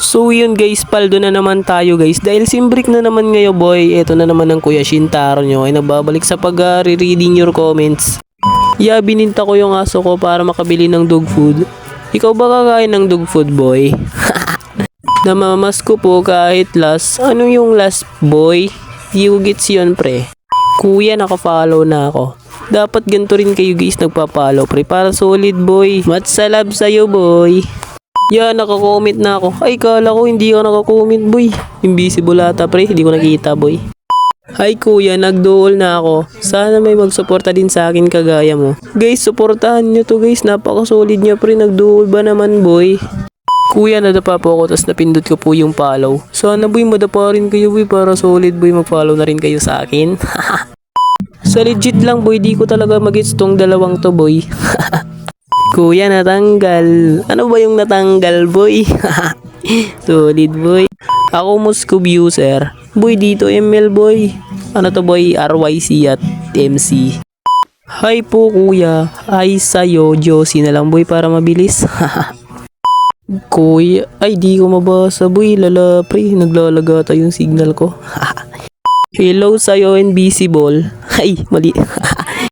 So yun guys, paldo na naman tayo guys. Dahil simbrik na naman ngayon boy, eto na naman ang Kuya Shintaro nyo ay nagbabalik sa pag-reading your comments. Yeah, bininta ko yung aso ko para makabili ng dog food. Ikaw ba kakain ng dog food boy? Namamas ko po kahit last. Ano yung last boy? Di ko gets yun pre. Kuya, naka-follow na ako. Dapat ganito rin kayo guys nagpa-follow pre para solid boy. Matsalab sa'yo boy. Yeah, naka-comment na ako. Ay, kala ko hindi ka naka-comment boy. Invisible ata pre, hindi ko nakita boy. Hi kuya, nag-duol na ako. Sana may magsuporta din sa akin kagaya mo. Guys, suportahan nyo to guys. Napaka-solid nyo pre, nag-duol ba naman boy? Kuya, nadapa po ako tapos napindot ko po yung follow. Sana boy, madapa rin kayo boy para solid boy mag-follow na rin kayo sa akin. Sa legit lang boy, di ko talaga mag-gets tong dalawang to boy. Kuya, natanggal. Ano ba yung natanggal boy? Solid boy. Ako Moscow user. Boy, dito ML boy. Ano to boy? RYC at MC. Hi po kuya. Ay sa'yo, Josie na lang boy para mabilis. Kuya, ay di ko mabasa boy. Lala pre, naglalaga tayong signal ko. Hello sa'yo, invisible. Ay, mali.